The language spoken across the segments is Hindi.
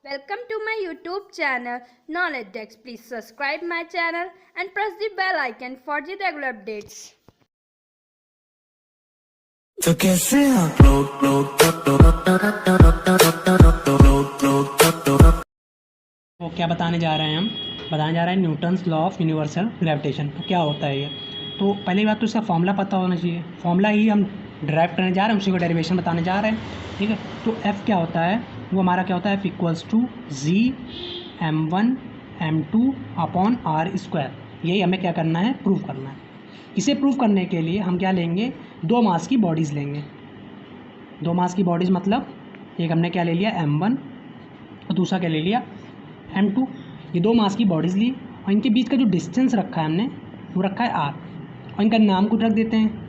Welcome to my YouTube channel Knowledge Dex. Please subscribe my channel and press the bell icon for the regular updates. तो कैसे आप तो क्या बताने जा रहे हैं हम बताने जा रहे हैं Newton's law of universal gravitation. तो क्या होता है ये, तो पहली बात तो इसका फॉर्मूला पता होना चाहिए। फॉर्मूला ही हम ड्राइव करने जा रहे हैं, उसी को डेरिवेशन बताने जा रहे हैं। ठीक है, तो एफ़ क्या होता है, वो हमारा क्या होता है, F equals to G m1 m2 upon R square. यही हमें क्या करना है, प्रूव करना है। इसे प्रूव करने के लिए हम क्या लेंगे, दो मास की बॉडीज़ लेंगे। दो मास की बॉडीज़ मतलब एक हमने क्या ले लिया m1 और दूसरा क्या ले लिया m2। ये दो मास की बॉडीज़ ली और इनके बीच का जो डिस्टेंस रखा है हमने वो रखा है r, और इनका नाम कुछ रख देते हैं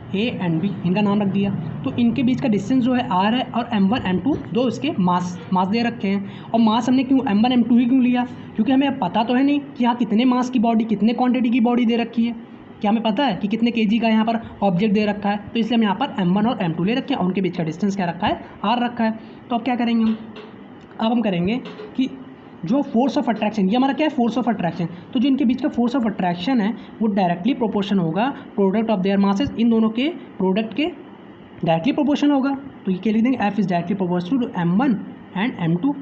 a एंड b, इनका नाम रख दिया। तो इनके बीच का डिस्टेंस जो है r है, और m1 m2 दो इसके मास दे रखे हैं। और मास हमने क्यों m1 m2 ही क्यों लिया, क्योंकि हमें पता तो है नहीं कि यहाँ कितने मास की बॉडी, कितने क्वांटिटी की बॉडी दे रखी है। क्या हमें पता है कि कितने kg का यहाँ पर ऑब्जेक्ट दे रखा है, तो इसलिए हम यहाँ पर m1 और m2 ले रखे हैं और उनके बीच का डिस्टेंस क्या रखा है, r रखा है। तो अब क्या करेंगे हम, अब हम करेंगे कि जो फोर्स ऑफ अट्रैक्शन, ये हमारा क्या है, फोर्स ऑफ अट्रैक्शन। तो जो इनके बीच का फोर्स ऑफ अट्रैक्शन है वो डायरेक्टली प्रोपोर्शन होगा प्रोडक्ट ऑफ देयर मासेस, इन दोनों के प्रोडक्ट के डायरेक्टली प्रोपोर्शन होगा। तो ये क्या लिख देंगे, F is directly proportional to m1 and m2।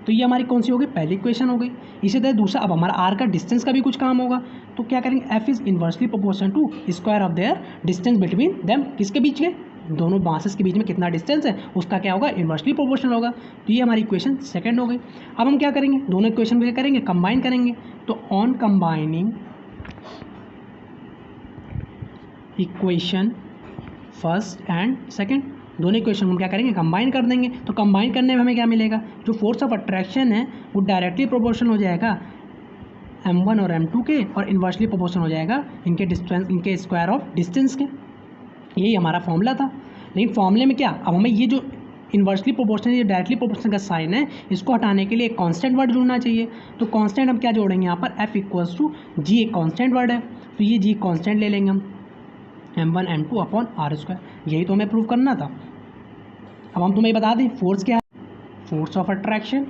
तो ये हमारी कौन सी हो गई, पहली इक्वेशन हो गई। इसी तरह दूसरा, अब हमारा आर का डिस्टेंस का भी कुछ काम होगा। तो क्या करेंगे, F is inversely proportional to square of their distance between them, किसके बीच के, दोनों मासेस के बीच में कितना डिस्टेंस है उसका क्या होगा, इन्वर्सली प्रोपोर्शनल होगा। तो ये हमारी इक्वेशन सेकंड हो गई। अब हम क्या करेंगे, दोनों इक्वेशन को क्या करेंगे, कंबाइन करेंगे। तो on combining equation first and second, दोनों इक्वेशन हम क्या करेंगे, कंबाइन कर देंगे। तो कंबाइन करने में हमें क्या मिलेगा, जो फोर्स ऑफ अट्रैक्शन है वो डायरेक्टली प्रोपोर्शनल हो जाएगा m1 और m2 के, और इन्वर्सली प्रोपोर्शनल हो जाएगा इनके डिस्टेंस, इनके स्क्वायर ऑफ डिस्टेंस के। यही हमारा फॉर्मूला था। लेकिन फॉर्मूले में क्या, अब हमें ये जो इन्वर्सली प्रोपोर्शनल, ये डायरेक्टली प्रोपोर्शनल का साइन है, इसको हटाने के लिए एक कांस्टेंट वर्ड जोड़ना चाहिए। तो कांस्टेंट हम क्या जोड़ेंगे यहाँ पर, एफ इक्वल्स टू जी, एक कांस्टेंट वर्ड है तो ये जी कांस्टेंट ले लेंगे हम, m1 m2 upon R square. यही तो हमें प्रूव करना था। अब हम तुम्हें बता दें फोर्स क्या है, फोर्स ऑफ अट्रैक्शन।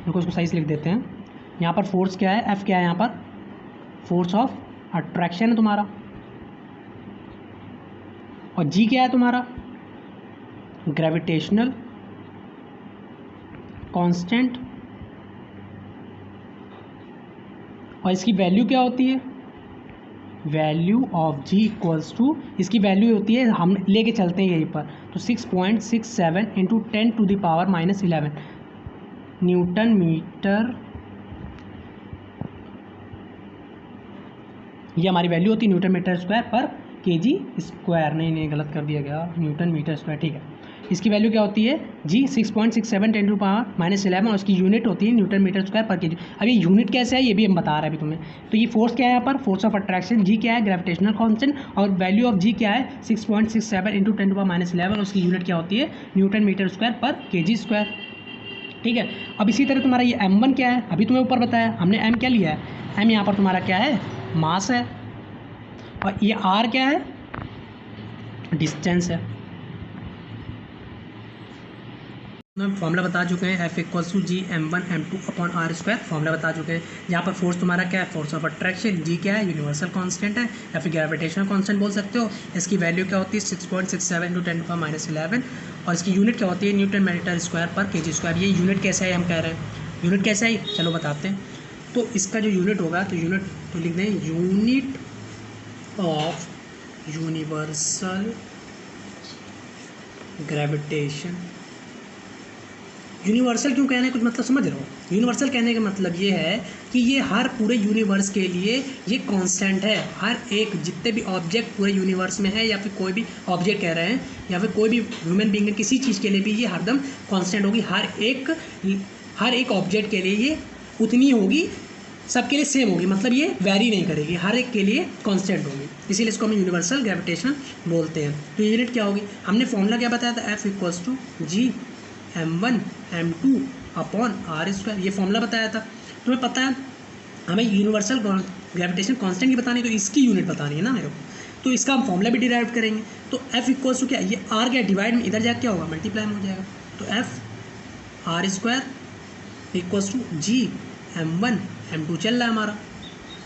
देखो इसको सही से लिख देते हैं। यहाँ पर फोर्स क्या है, एफ क्या है, यहाँ पर फोर्स ऑफ अट्रैक्शन है तुम्हारा, और जी क्या है तुम्हारा, ग्रेविटेशनल कांस्टेंट। और इसकी वैल्यू क्या होती है, value of G equals to, इसकी वैल्यू होती है, हम लेके चलते हैं यहीं पर, तो 6.67 इंटू 10⁻⁻11 न्यूटन मीटर, ये हमारी वैल्यू होती है न्यूटन मीटर स्क्वायर पर kg स्क्वायर। नहीं गलत कर दिया गया, न्यूटन मीटर स्क्वायर, ठीक है। इसकी वैल्यू क्या होती है, जी 6.67 10⁻⁻11, और उसकी यूनिट होती है न्यूटन मीटर स्क्वायर पर kg। अब ये यूनिट कैसे है ये भी हम बता रहे हैं अभी तुम्हें। तो ये फोर्स क्या है यहाँ पर, फोर्स ऑफ अट्रैक्शन, जी क्या है, ग्रेविटेशनल कांस्टेंट, और वैल्यू ऑफ जी क्या है 6.67 इंटू 10⁻⁻11, और उसकी यूनिट क्या होती है न्यूटन मीटर स्क्वायर पर kg स्क्वायर। ठीक है, अब इसी तरह तुम्हारा ये m1 क्या है, अभी तुम्हें ऊपर बताया हमने, m क्या लिया है, m यहाँ पर तुम्हारा क्या है, मास है, और ये r क्या है, डिस्टेंस है। हम फॉर्मूला बता चुके हैं, F equals to G m1 m2 upon R square, formula बता चुके हैं। यहाँ पर फोर्स तुम्हारा क्या है, फोर्स ऑफ अट्रैक्शन, जी क्या है, यूनिवर्सल कांस्टेंट है, या फिर ग्रेविटेशनल कांस्टेंट बोल सकते हो। इसकी वैल्यू क्या होती है 6.67 इंटू 10⁻⁻11, और इसकी यूनिट क्या होती है न्यूटन मीटर स्क्वायर पर kg स्क्वायर। ये यूनिट कैसा है, हम कह रहे हैं यूनिट कैसा है, चलो बताते हैं। तो इसका जो यूनिट होगा, तो यूनिट तो लिख दें, unit of universal gravitation. Universal क्यों कहना है, कुछ मतलब समझ रहे हो, यूनिवर्सल कहने का मतलब ये है कि ये हर पूरे यूनिवर्स के लिए ये कांस्टेंट है। हर एक जितने भी ऑब्जेक्ट पूरे यूनिवर्स में है, या फिर कोई भी ऑब्जेक्ट कह रहे हैं, या फिर कोई भी ह्यूमन बीइंग है, किसी चीज़ के लिए भी ये हरदम कांस्टेंट होगी। हर एक ऑब्जेक्ट के लिए ये उतनी होगी, सबके लिए सेम होगी, मतलब ये वैरी नहीं करेगी, हर एक के लिए कांस्टेंट होगी, इसीलिए इसको हम यूनिवर्सल ग्रेविटेशन बोलते हैं। तो यूनिट क्या होगी, हमने फॉर्मूला क्या बताया था, F equals to G m1 m2 upon R square, ये फॉर्मूला बताया था। तुम्हें पता है हमें यूनिवर्सल ग्रेविटेशन कांस्टेंट की बतानी है, तो इसकी यूनिट बतानी है ना मेरे को, तो इसका हम फॉर्मूला भी डिराइव करेंगे। तो एफ इक्वल्स टू क्या, ये आर क्या डिवाइड में इधर जाकर क्या होगा, मल्टीप्लाई में हो जाएगा। तो F(r²) equals to G(m1 m2) चल रहा है हमारा,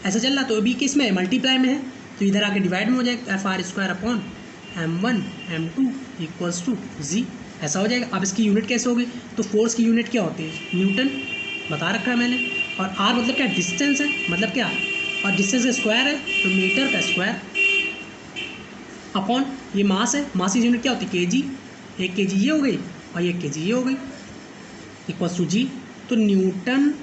ऐसा चल रहा है। तो अभी किस में है, मल्टीप्लाई में है, तो इधर आके डिवाइड में हो जाएगा, F(r²) upon m1 m2 equals to G, ऐसा हो जाएगा। अब इसकी यूनिट कैसे होगी, तो फोर्स की यूनिट क्या होती है, न्यूटन बता रखा है मैंने, और r मतलब क्या, डिस्टेंस है, मतलब क्या, और डिस्टेंस का स्क्वायर है तो मीटर का स्क्वायर, अपॉन ये मास है, मास की यूनिट क्या होती है, केजी, 1 kg ये हो गई और 1 kg ये हो गई, इक्वल्स टू G। तो न्यूटन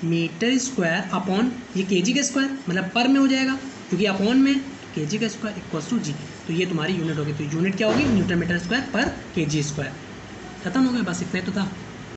मीटर स्क्वायर अपॉन ये केजी का स्क्वायर, मतलब पर में हो जाएगा क्योंकि अपॉन में, केजी का स्क्वायर इक्वल्स टू G। तो ये तुम्हारी यूनिट होगी, तो यूनिट क्या होगी, न्यूटन मीटर स्क्वायर पर केजी स्क्वायर। खत्म हो गया, बस इतना ही तो था।